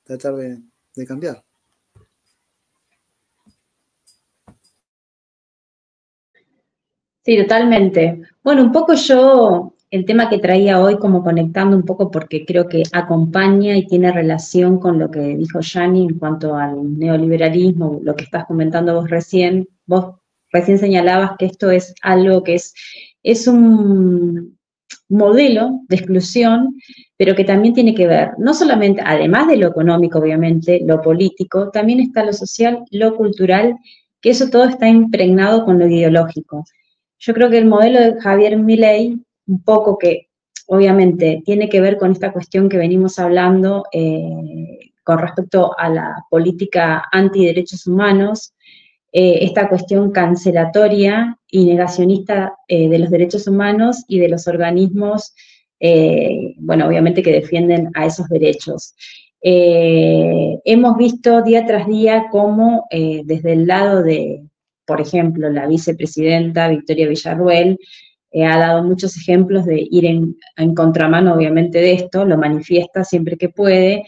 tratar de cambiar. Sí, totalmente. Bueno, un poco yo, el tema que traía hoy, como conectando un poco, porque creo que acompaña y tiene relación con lo que dijo Yani en cuanto al neoliberalismo, lo que estás comentando vos recién señalabas que esto es algo que es un modelo de exclusión, pero que también tiene que ver, no solamente, además de lo económico, obviamente, lo político, también está lo social, lo cultural, que eso todo está impregnado con lo ideológico. Yo creo que el modelo de Javier Milei, un poco que obviamente tiene que ver con esta cuestión que venimos hablando con respecto a la política antiderechos humanos, esta cuestión cancelatoria y negacionista de los derechos humanos y de los organismos, bueno, obviamente que defienden a esos derechos. Hemos visto día tras día cómo desde el lado de, por ejemplo, la vicepresidenta Victoria Villarruel, ha dado muchos ejemplos de ir en contramano, obviamente, de esto, lo manifiesta siempre que puede,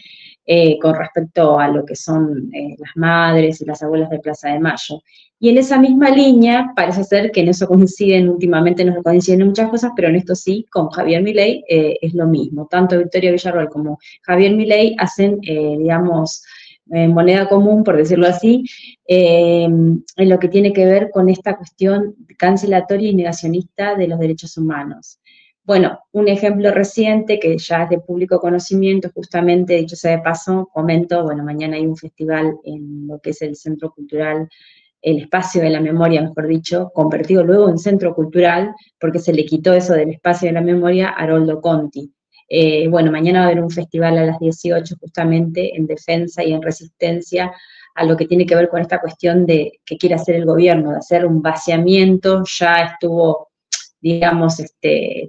con respecto a lo que son las madres y las abuelas de Plaza de Mayo. Y en esa misma línea, parece ser que en eso coinciden, últimamente no coinciden en muchas cosas, pero en esto sí, con Javier Milei es lo mismo. Tanto Victoria Villarruel como Javier Milei hacen, digamos, moneda común, por decirlo así, en lo que tiene que ver con esta cuestión cancelatoria y negacionista de los derechos humanos. Bueno, un ejemplo reciente que ya es de público conocimiento, justamente, dicho sea de paso, comento, bueno, mañana hay un festival en lo que es el Centro Cultural, el Espacio de la Memoria, mejor dicho, convertido luego en Centro Cultural, porque se le quitó eso del Espacio de la Memoria a Haroldo Conti. Bueno, mañana va a haber un festival a las 18 justamente en defensa y en resistencia a lo que tiene que ver con esta cuestión de que quiere hacer el gobierno, de hacer un vaciamiento. Ya estuvo, digamos,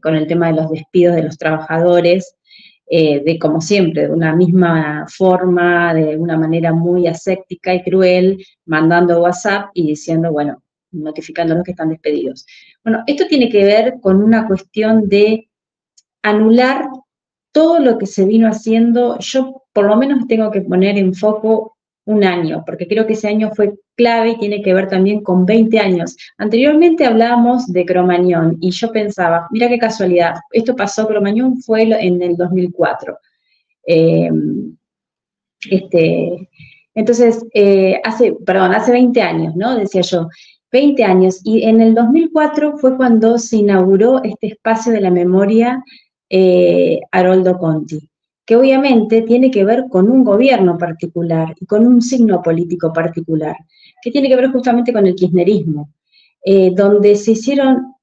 con el tema de los despidos de los trabajadores, de como siempre, de una misma forma, de una manera muy aséptica y cruel, mandando WhatsApp y diciendo, bueno, notificándonos que están despedidos. Bueno, esto tiene que ver con una cuestión de anular todo lo que se vino haciendo. Yo por lo menos tengo que poner en foco un año, porque creo que ese año fue clave y tiene que ver también con 20 años. Anteriormente hablábamos de Cromañón y yo pensaba, mira qué casualidad, esto pasó, Cromañón fue en el 2004. Eh, entonces, hace 20 años, ¿no? Decía yo, 20 años. Y en el 2004 fue cuando se inauguró este espacio de la memoria Haroldo Conti, que obviamente tiene que ver con un gobierno particular y con un signo político particular, que tiene que ver justamente con el kirchnerismo, donde se hicieron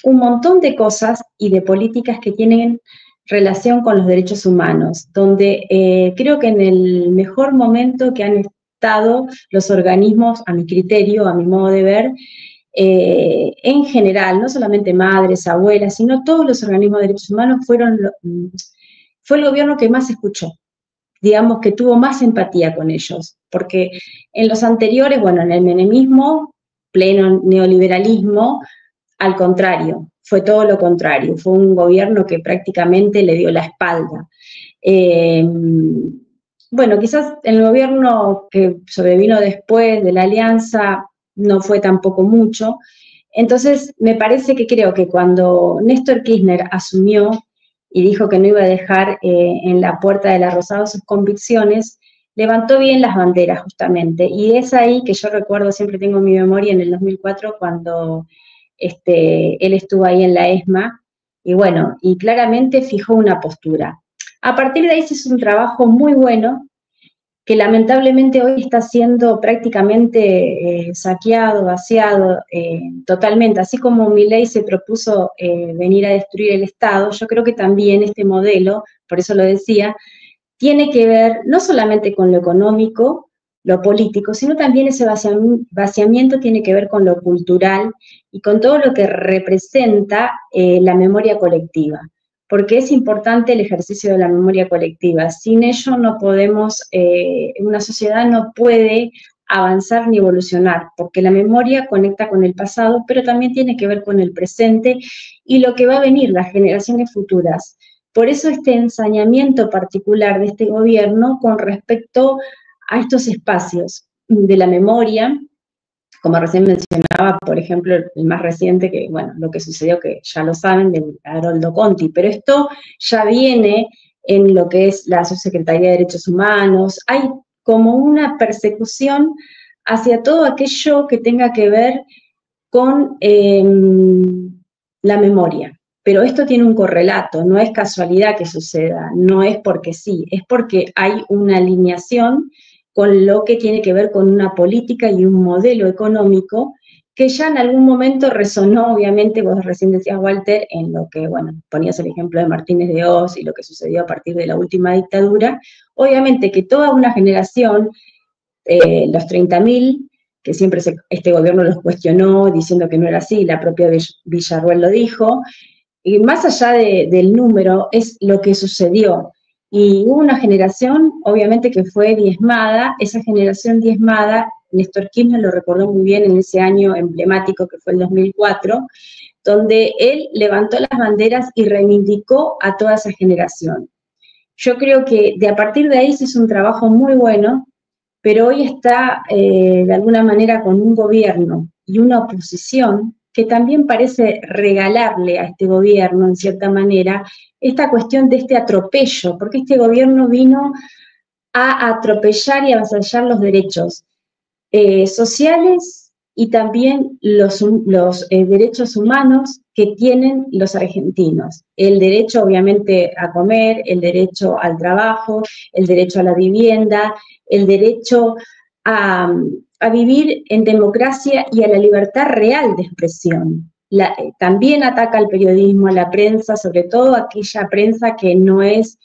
un montón de cosas y de políticas que tienen relación con los derechos humanos, donde creo que en el mejor momento que han estado los organismos, a mi criterio, a mi modo de ver, en general, no solamente madres, abuelas, sino todos los organismos de derechos humanos fue el gobierno que más escuchó, digamos que tuvo más empatía con ellos, porque en los anteriores, bueno, en el menemismo, pleno neoliberalismo, al contrario, fue todo lo contrario, fue un gobierno que prácticamente le dio la espalda. Bueno, quizás el gobierno que sobrevino después de la alianza no fue tampoco mucho. Entonces, me parece que creo que cuando Néstor Kirchner asumió y dijo que no iba a dejar en la puerta de la Rosado sus convicciones, levantó bien las banderas justamente. Y es ahí que yo recuerdo, siempre tengo en mi memoria, en el 2004, cuando él estuvo ahí en la ESMA, y bueno, y claramente fijó una postura. A partir de ahí se hizo un trabajo muy bueno, que lamentablemente hoy está siendo prácticamente saqueado, vaciado totalmente. Así como Milei se propuso venir a destruir el Estado, yo creo que también este modelo, por eso lo decía, tiene que ver no solamente con lo económico, lo político, sino también ese vaciamiento tiene que ver con lo cultural y con todo lo que representa la memoria colectiva, porque es importante el ejercicio de la memoria colectiva. Sin ello no podemos, una sociedad no puede avanzar ni evolucionar, porque la memoria conecta con el pasado, pero también tiene que ver con el presente y lo que va a venir, las generaciones futuras. Por eso este ensañamiento particular de este gobierno con respecto a estos espacios de la memoria, como recién mencionaba, por ejemplo, el más reciente, que bueno, lo que sucedió, que ya lo saben, de Haroldo Conti, pero esto ya viene en lo que es la Subsecretaría de Derechos Humanos, hay como una persecución hacia todo aquello que tenga que ver con la memoria. Pero esto tiene un correlato, no es casualidad que suceda, no es porque sí, es porque hay una alineación con lo que tiene que ver con una política y un modelo económico que ya en algún momento resonó, obviamente, vos recién decías, Walter, en lo que, bueno, ponías el ejemplo de Martínez de Oz y lo que sucedió a partir de la última dictadura, obviamente que toda una generación, los 30.000, que siempre este gobierno los cuestionó diciendo que no era así, la propia Villarruel lo dijo, y más allá del número, es lo que sucedió. Y hubo una generación, obviamente, que fue diezmada. Esa generación diezmada, Néstor Kirchner lo recordó muy bien en ese año emblemático que fue el 2004, donde él levantó las banderas y reivindicó a toda esa generación. Yo creo que a partir de ahí se hizo un trabajo muy bueno, pero hoy está de alguna manera con un gobierno y una oposición que también parece regalarle a este gobierno, en cierta manera, esta cuestión de este atropello, porque este gobierno vino a atropellar y avasallar los derechos sociales y también los derechos humanos que tienen los argentinos. El derecho, obviamente, a comer, el derecho al trabajo, el derecho a la vivienda, el derecho a, a vivir en democracia y a la libertad real de expresión. También ataca al periodismo, a la prensa, sobre todo aquella prensa que no es,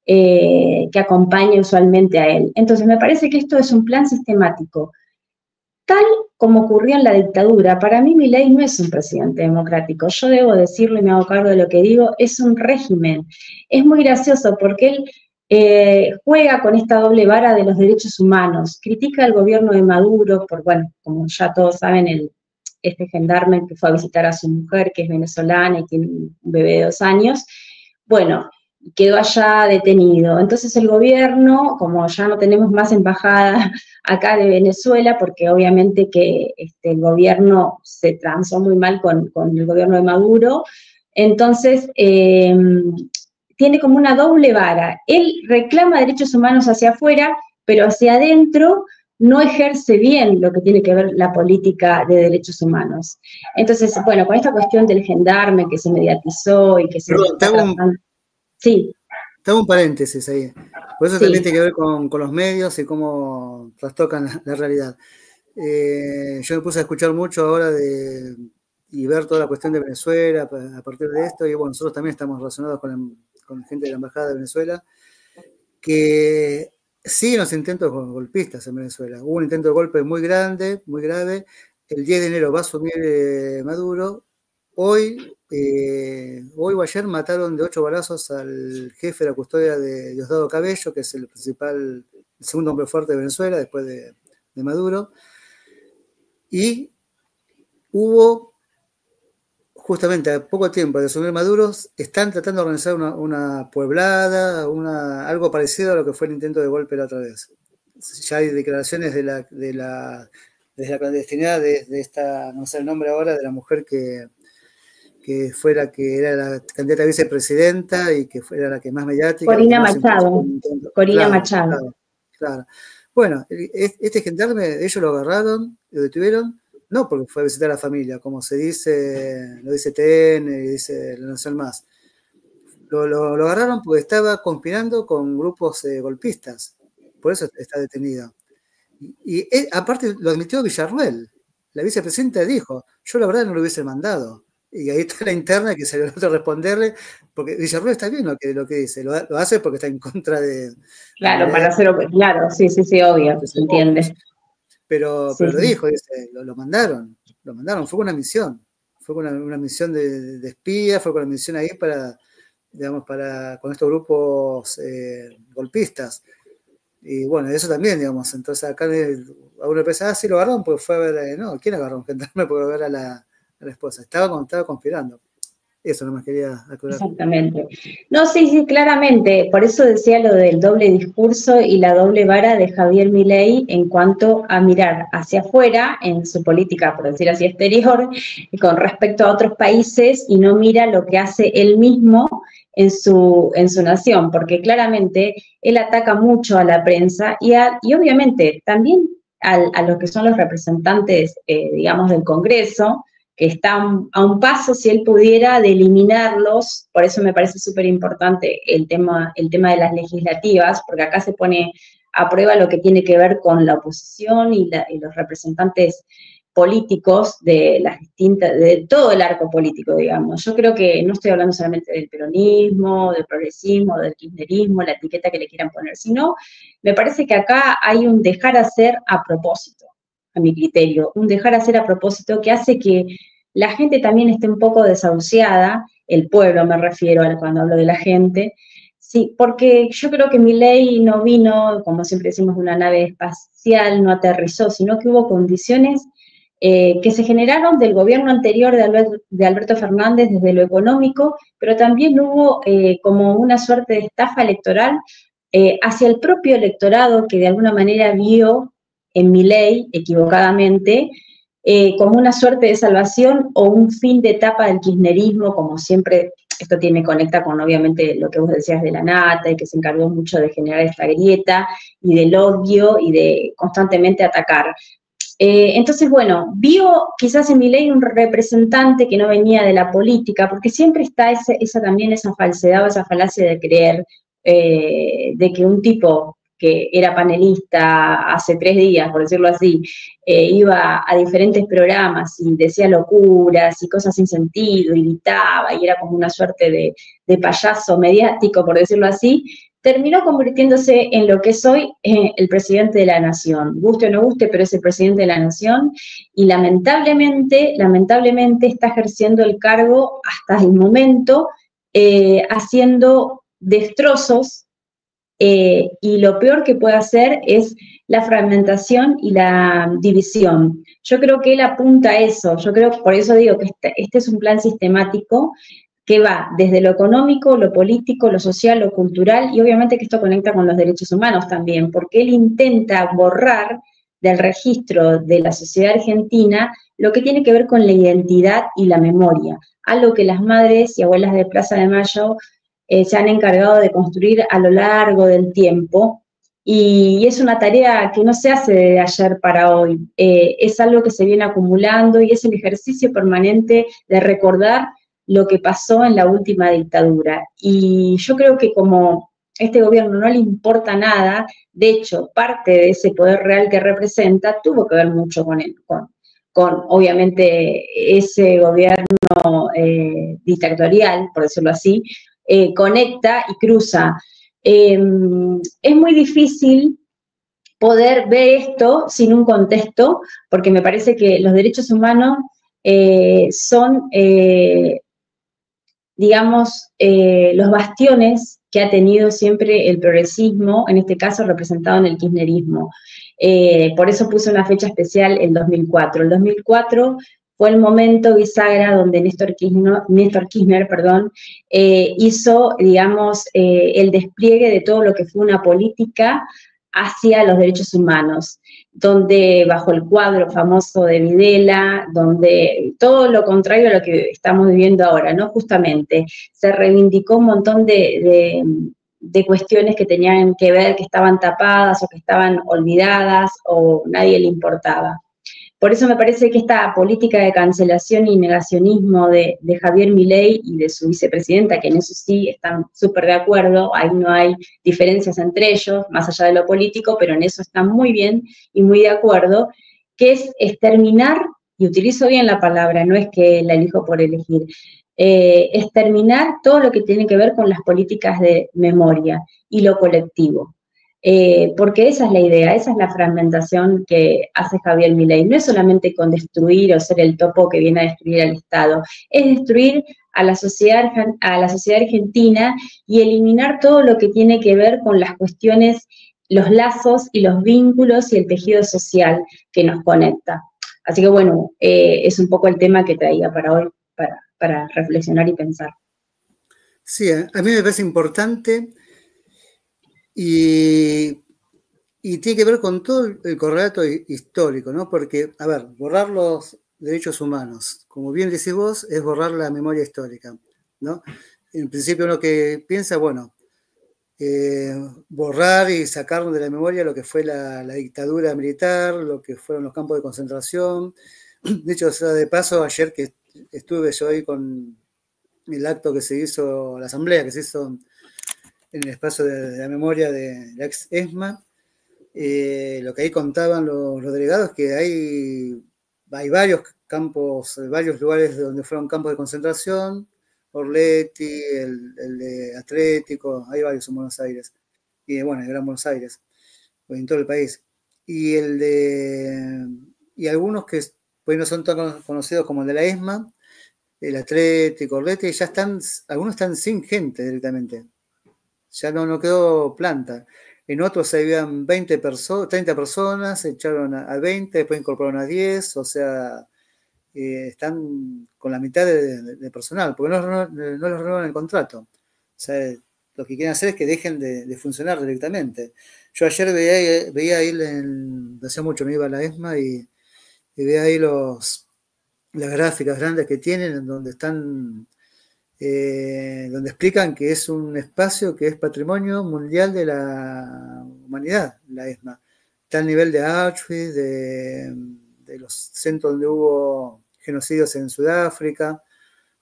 que acompaña usualmente a él. Entonces, me parece que esto es un plan sistemático. Tal como ocurrió en la dictadura, para mí Milei no es un presidente democrático, yo debo decirlo y me hago cargo de lo que digo, es un régimen. Es muy gracioso porque él juega con esta doble vara de los derechos humanos, critica al gobierno de Maduro por, bueno, como ya todos saben, este gendarme que fue a visitar a su mujer, que es venezolana y tiene un bebé de 2 años, bueno, quedó allá detenido. Entonces el gobierno, como ya no tenemos más embajada acá de Venezuela, porque obviamente que el gobierno se transó muy mal con el gobierno de Maduro, entonces tiene como una doble vara. Él reclama derechos humanos hacia afuera, pero hacia adentro no ejerce bien lo que tiene que ver la política de derechos humanos. Entonces, bueno, con esta cuestión del gendarme que se mediatizó y que se está tratando... Sí. Tengo un paréntesis ahí. Por eso sí. También tiene que ver con los medios y cómo trastocan la realidad. Yo me puse a escuchar mucho ahora y ver toda la cuestión de Venezuela a partir de esto, y bueno, nosotros también estamos relacionados con gente de la Embajada de Venezuela, que siguen los intentos golpistas en Venezuela. Hubo un intento de golpe muy grande, muy grave. El 10 de enero va a asumir Maduro. Hoy o ayer mataron de 8 balazos al jefe de la custodia de Diosdado Cabello, que es el segundo hombre fuerte de Venezuela, después de Maduro. Y hubo, justamente a poco tiempo de asumir Maduro, están tratando de organizar una pueblada, algo parecido a lo que fue el intento de golpe la otra vez. Ya hay declaraciones desde la clandestinidad de esta, no sé el nombre ahora, de la mujer que fue la que era la candidata a vicepresidenta y que era la que más mediática. Corina Machado. Corina Machado. Claro. Bueno, este gendarme, ellos lo agarraron, lo detuvieron, no porque fue a visitar a la familia, como lo dice TN y dice La Nación Más. Lo agarraron porque estaba conspirando con grupos golpistas. Por eso está detenido. Y aparte lo admitió Villarruel. La vicepresidenta dijo, yo la verdad no lo hubiese mandado. Y ahí está la interna que se le va a responderle, porque Villarruel está bien lo que dice, lo hace porque está en contra de... Claro, para hacerlo, claro, sí, obvio, se entiende. Pero lo dijo, dice, lo mandaron, fue una misión, una misión de espía, fue con una misión ahí con estos grupos golpistas. Y bueno, eso también, digamos, entonces acá a uno empieza, sí lo agarraron porque fue a ver, no, ¿quién agarró un gendarme? Porque ver a la esposa, estaba conspirando. Eso nomás quería aclarar. Exactamente. No, sí, sí, claramente. Por eso decía lo del doble discurso y la doble vara de Javier Milei en cuanto a mirar hacia afuera en su política, por decir así, exterior, con respecto a otros países y no mira lo que hace él mismo en su nación, porque claramente él ataca mucho a la prensa y obviamente también a los que son los representantes, digamos, del Congreso, que están a un paso, si él pudiera, de eliminarlos. Por eso me parece súper importante el tema de las legislativas, porque acá se pone a prueba lo que tiene que ver con la oposición y los representantes políticos de las distintas, de todo el arco político, digamos. Yo creo que no estoy hablando solamente del peronismo, del progresismo, del kirchnerismo, la etiqueta que le quieran poner, sino me parece que acá hay un dejar hacer a propósito, a mi criterio, un dejar hacer a propósito que hace que la gente también esté un poco desahuciada, el pueblo me refiero cuando hablo de la gente, sí, porque yo creo que Milei no vino, como siempre decimos, de una nave espacial, no aterrizó, sino que hubo condiciones que se generaron del gobierno anterior de Alberto Fernández desde lo económico, pero también hubo como una suerte de estafa electoral hacia el propio electorado que de alguna manera vio en Milei, equivocadamente, como una suerte de salvación o un fin de etapa del kirchnerismo, como siempre, esto conecta con obviamente lo que vos decías de la nata y que se encargó mucho de generar esta grieta y del odio y de constantemente atacar. Entonces, bueno, vio quizás en Milei un representante que no venía de la política, porque siempre está también esa falsedad o esa falacia de creer de que un tipo que era panelista hace 3 días, por decirlo así, iba a diferentes programas y decía locuras y cosas sin sentido, y gritaba, y era como una suerte de payaso mediático, por decirlo así, terminó convirtiéndose en lo que es hoy el presidente de la nación. Guste o no guste, pero es el presidente de la nación y lamentablemente está ejerciendo el cargo hasta el momento, haciendo destrozos y lo peor que puede hacer es la fragmentación y la división. Yo creo que él apunta a eso, por eso digo que este es un plan sistemático que va desde lo económico, lo político, lo social, lo cultural, y obviamente que esto conecta con los derechos humanos también, porque él intenta borrar del registro de la sociedad argentina lo que tiene que ver con la identidad y la memoria, algo que las madres y abuelas de Plaza de Mayo se han encargado de construir a lo largo del tiempo, y es una tarea que no se hace de ayer para hoy, es algo que se viene acumulando y es el ejercicio permanente de recordar lo que pasó en la última dictadura. Y yo creo que como a este gobierno no le importa nada, de hecho, parte de ese poder real que representa tuvo que ver mucho con obviamente, ese gobierno dictatorial, por decirlo así, conecta y cruza. Es muy difícil poder ver esto sin un contexto, porque me parece que los derechos humanos son, digamos, los bastiones que ha tenido siempre el progresismo, en este caso representado en el kirchnerismo. Por eso puse una fecha especial, el 2004. El 2004 fue el momento bisagra donde Néstor Kirchner, hizo, digamos, el despliegue de todo lo que fue una política hacia los derechos humanos, donde bajo el cuadro famoso de Videla, donde todo lo contrario a lo que estamos viviendo ahora, ¿no? Justamente se reivindicó un montón de cuestiones que tenían que ver, que estaban tapadas o que estaban olvidadas o nadie le importaba. Por eso me parece que esta política de cancelación y negacionismo de Javier Milei y de su vicepresidenta, que en eso sí están súper de acuerdo, ahí no hay diferencias entre ellos, más allá de lo político, pero en eso están muy bien y muy de acuerdo, que es exterminar, y utilizo bien la palabra, no es que la elijo por elegir, exterminar todo lo que tiene que ver con las políticas de memoria y lo colectivo. Porque esa es la idea, esa es la fragmentación que hace Javier Milei. No es solamente con destruir o ser el topo que viene a destruir al Estado, es destruir a la sociedad argentina y eliminar todo lo que tiene que ver con las cuestiones, los lazos y los vínculos y el tejido social que nos conecta. Así que bueno, es un poco el tema que traía para hoy, para para reflexionar y pensar. Sí, a mí me parece importante y tiene que ver con todo el correlato histórico, ¿no? Porque, a ver, borrar los derechos humanos, como bien decís vos, es borrar la memoria histórica, ¿no? En principio uno que piensa, bueno, borrar y sacar de la memoria lo que fue la dictadura militar, lo que fueron los campos de concentración. De hecho, o sea, de paso, ayer que estuve yo ahí con el acto que se hizo, la asamblea que se hizo en el espacio de la memoria de la ex ESMA, lo que ahí contaban los delegados, que hay varios campos, varios lugares donde fueron campos de concentración, Orleti, el de Atlético, hay varios en Buenos Aires, y bueno, en Gran Buenos Aires, en todo el país. Y y algunos que pues no son tan conocidos como el de la ESMA, el Atlético, Orleti, ya están, algunos están sin gente directamente, ya no quedó planta. En otros habían 30 personas, se echaron a 20, después incorporaron a 10, o sea, están con la mitad de personal, porque no les renuevan el contrato. O sea, lo que quieren hacer es que dejen de funcionar directamente. Yo ayer veía ahí, hace mucho me iba a la ESMA y veía ahí las gráficas grandes que tienen, en donde están donde explican que es un espacio que es patrimonio mundial de la humanidad, la ESMA. Está al nivel de Auschwitz, de los centros donde hubo genocidios en Sudáfrica. O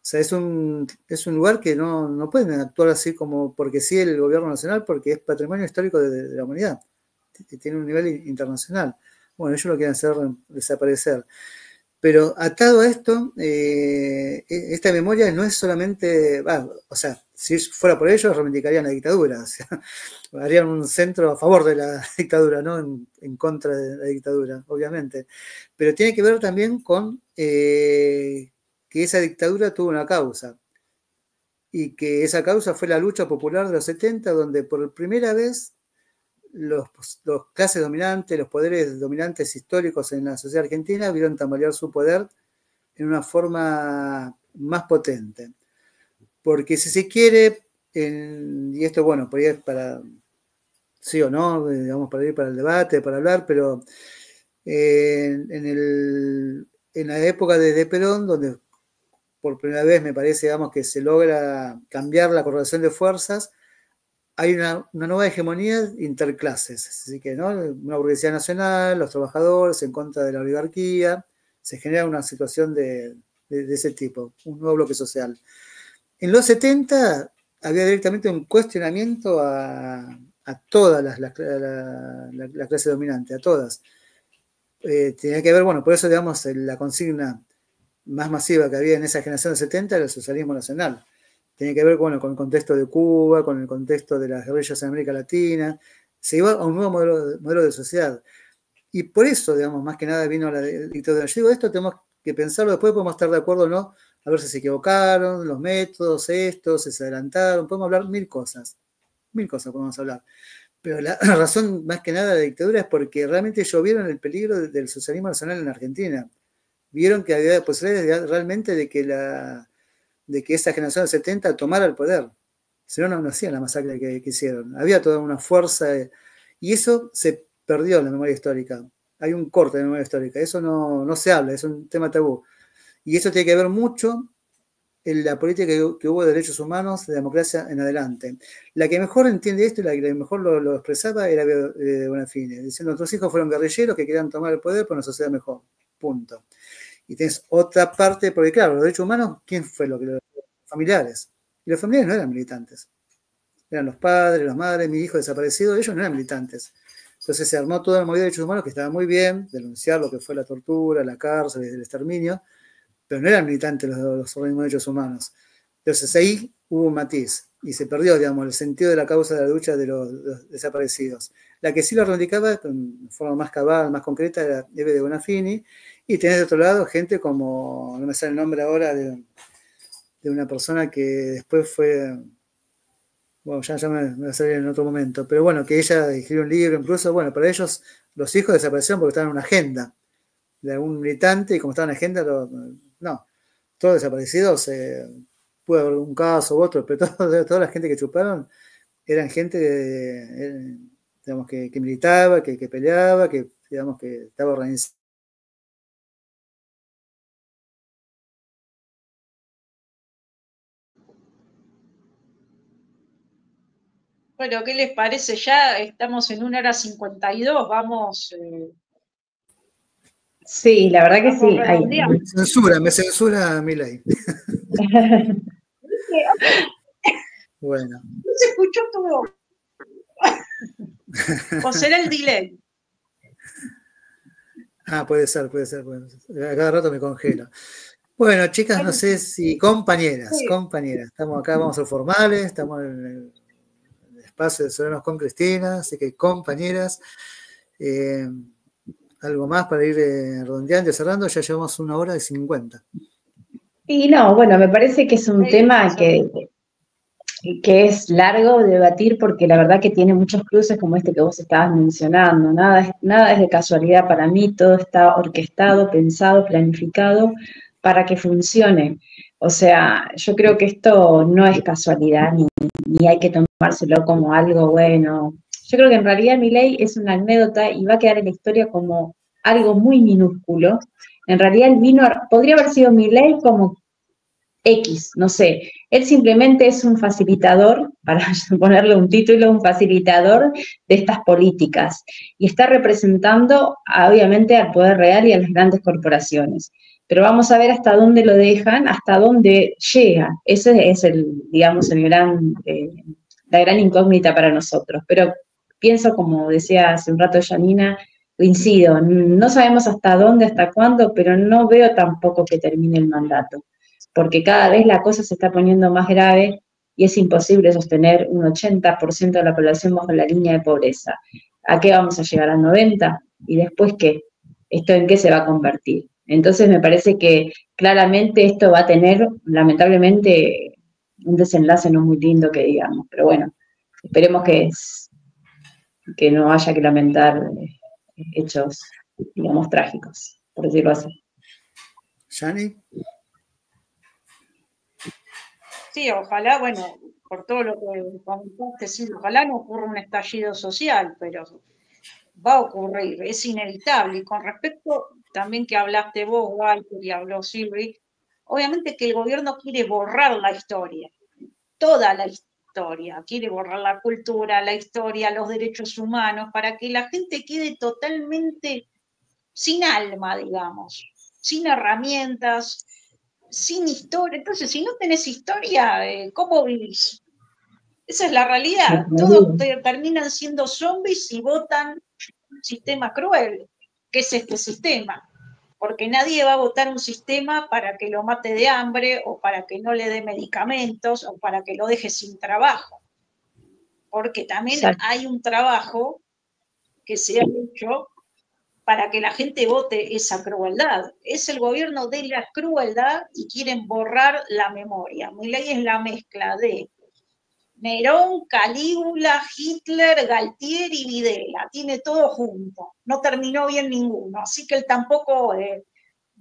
sea, es un lugar que no pueden actuar así como porque sí el gobierno nacional, porque es patrimonio histórico de la humanidad. Tiene un nivel internacional. Bueno, ellos lo quieren hacer desaparecer. Pero atado a esto, esta memoria no es solamente, o sea, si fuera por ellos, reivindicarían la dictadura, o sea, harían un centro a favor de la dictadura, no en contra de la dictadura, obviamente. Pero tiene que ver también con que esa dictadura tuvo una causa, y que esa causa fue la lucha popular de los 70, donde por primera vez los clases dominantes, los poderes dominantes históricos en la sociedad argentina vieron tambalear su poder en una forma más potente. Porque si se quiere, y esto, bueno, por ahí es para, sí o no, digamos, para ir para el debate, para hablar, pero en la época de Perón, donde por primera vez me parece, digamos, que se logra cambiar la correlación de fuerzas, hay una nueva hegemonía interclases, así que, ¿no? Una burguesía nacional, los trabajadores en contra de la oligarquía, se genera una situación de ese tipo, un nuevo bloque social. En los 70 había directamente un cuestionamiento a todas la clase dominante, a todas. Tenía que ver, bueno, por eso, digamos, la consigna más masiva que había en esa generación de 70 era el socialismo nacional. Tiene que ver, bueno, con el contexto de Cuba, con el contexto de las guerrillas en América Latina. Se iba a un nuevo modelo de sociedad. Y por eso, digamos, más que nada vino la dictadura. Yo digo, esto tenemos que pensarlo, después podemos estar de acuerdo o no, a ver si se equivocaron, los métodos, si se adelantaron, podemos hablar mil cosas podemos hablar. Pero la razón más que nada de la dictadura es porque realmente ellos vieron el peligro del socialismo nacional en Argentina. Vieron que había posibilidades realmente de que esa generación del 70 tomara el poder. Si no hacían la masacre que hicieron. Había toda una fuerza y eso se perdió en la memoria histórica. Hay un corte de memoria histórica. Eso no se habla, es un tema tabú. Y eso tiene que ver mucho en la política que hubo de derechos humanos, de democracia en adelante. La que mejor entiende esto y la que mejor lo expresaba era Bonafini, diciendo: nuestros hijos fueron guerrilleros que querían tomar el poder por una sociedad mejor. Punto. Y tenés otra parte, porque claro, los derechos humanos, ¿quién fue los familiares? Y los familiares no eran militantes. Eran los padres, las madres, mi hijo desaparecido, ellos no eran militantes. Entonces se armó toda la movida de derechos humanos, que estaba muy bien, denunciar lo que fue la tortura, la cárcel, el exterminio, pero no eran militantes los organismos de derechos humanos. Entonces ahí hubo un matiz y se perdió, digamos, el sentido de la causa de la lucha de los desaparecidos. La que sí lo reivindicaba de forma más cabal, más concreta, era Eve de Bonafini, y tenés de otro lado gente como, no me sale el nombre ahora, de una persona que después fue, bueno, ya me va a salir en otro momento, pero bueno, que ella escribió un libro, incluso, bueno, para ellos los hijos desaparecieron porque estaban en una agenda de algún militante, y como estaban en agenda, no. todos desaparecidos, puede haber un caso u otro, pero toda la gente que chuparon eran gente digamos, que militaba, que peleaba, que digamos que estaba organizada. Bueno, ¿qué les parece? Ya estamos en 1:52, vamos. Sí, la verdad que sí. Me censura mi ley. Bueno. No se escuchó todo. ¿O será el delay? Puede ser. A cada rato me congelo. Bueno, chicas, no sé si compañeras, estamos acá, vamos a ser formales, estamos en el espacio de Soberanos con Cristina, así que compañeras, algo más para ir redondeando y cerrando, ya llevamos 1:50. Y no, bueno, me parece que es un tema que es largo de debatir porque la verdad que tiene muchos cruces como este que vos estabas mencionando. Nada es de casualidad para mí, todo está orquestado, pensado, planificado para que funcione. O sea, yo creo que esto no es casualidad ni hay que tomárselo como algo bueno. Yo creo que en realidad Milei es una anécdota y va a quedar en la historia como algo muy minúsculo. En realidad podría haber sido Milei como X, no sé. Él simplemente es un facilitador, para ponerle un título, un facilitador de estas políticas. Y está representando, obviamente, al poder real y a las grandes corporaciones. Pero vamos a ver hasta dónde lo dejan, hasta dónde llega. Ese es digamos, la gran incógnita para nosotros. Pero pienso, como decía hace un rato Janina, coincido, no sabemos hasta dónde, hasta cuándo, pero no veo tampoco que termine el mandato, porque cada vez la cosa se está poniendo más grave y es imposible sostener un 80% de la población bajo la línea de pobreza. ¿A qué vamos a llegar? ¿Al 90%? ¿Y después qué? ¿Esto en qué se va a convertir? Entonces me parece que claramente esto va a tener, lamentablemente, un desenlace no muy lindo que digamos, pero bueno, esperemos que no haya que lamentar hechos, digamos, trágicos, por decirlo así. ¿Yani? Sí, ojalá, bueno, por todo lo que comentaste, sí, ojalá no ocurra un estallido social, pero va a ocurrir, es inevitable. Y con respecto también que hablaste vos, Walter, y habló Silvi, obviamente que el gobierno quiere borrar la historia, toda la historia, quiere borrar la cultura, la historia, los derechos humanos, para que la gente quede totalmente sin alma, digamos, sin herramientas, sin historia. Entonces, si no tenés historia, ¿cómo vivís? Esa es la realidad. Todos terminan siendo zombies y votan un sistema cruel, que es este sistema. Porque nadie va a votar un sistema para que lo mate de hambre o para que no le dé medicamentos o para que lo deje sin trabajo. Porque también hay un trabajo que se ha hecho para que la gente vote esa crueldad. Es el gobierno de la crueldad y quieren borrar la memoria. Milei es la mezcla de Nerón, Calígula, Hitler, Galtieri y Videla. Tiene todo junto. No terminó bien ninguno, así que él tampoco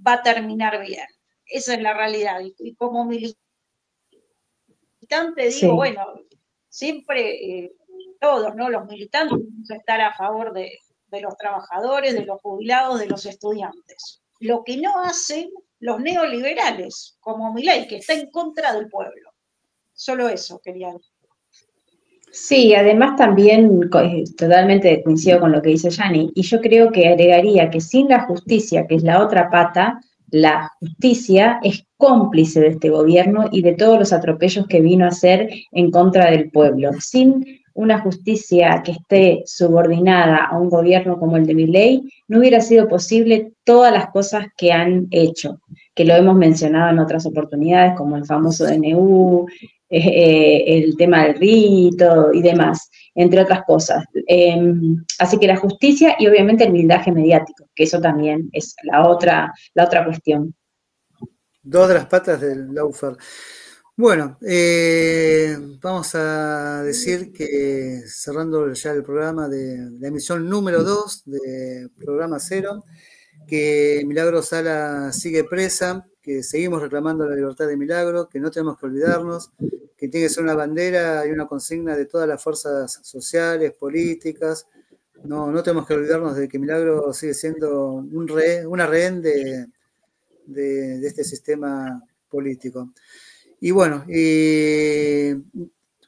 va a terminar bien. Esa es la realidad. Y como militante digo, bueno, siempre todos, ¿no? Los militantes vamos a estar a favor de los trabajadores, de los jubilados, de los estudiantes. Lo que no hacen los neoliberales, como Milei, que está en contra del pueblo. Solo eso quería decir. Sí, además también totalmente coincido con lo que dice Yani, y yo creo que agregaría que sin la justicia, que es la otra pata, la justicia es cómplice de este gobierno y de todos los atropellos que vino a hacer en contra del pueblo. Sin una justicia que esté subordinada a un gobierno como el de Milei, no hubiera sido posible todas las cosas que han hecho, que lo hemos mencionado en otras oportunidades, como el famoso DNU, el tema del rito y demás, entre otras cosas. Así que la justicia y obviamente el blindaje mediático, que eso también es la otra cuestión. Dos de las patas del lawfare. Bueno, vamos a decir que cerrando ya el programa de la emisión número 2 de Programa Cero, que Milagro Sala sigue presa, que que seguimos reclamando la libertad de Milagro, que no tenemos que olvidarnos, que tiene que ser una bandera y una consigna de todas las fuerzas sociales, políticas. No tenemos que olvidarnos de que Milagro sigue siendo una rehén de este sistema político. Y bueno,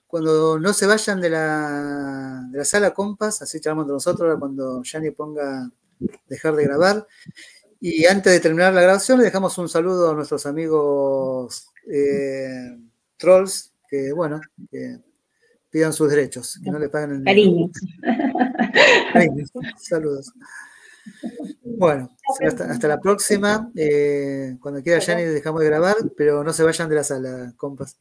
cuando no se vayan de la sala Compass, así charlamos entre nosotros, cuando Yani ponga dejar de grabar. Y antes de terminar la grabación, le dejamos un saludo a nuestros amigos trolls, que bueno, que pidan sus derechos, que no le paguen el cariño. Cariño. Saludos. Bueno, hasta la próxima. Cuando quiera Yani dejamos de grabar, pero no se vayan de la sala, compas.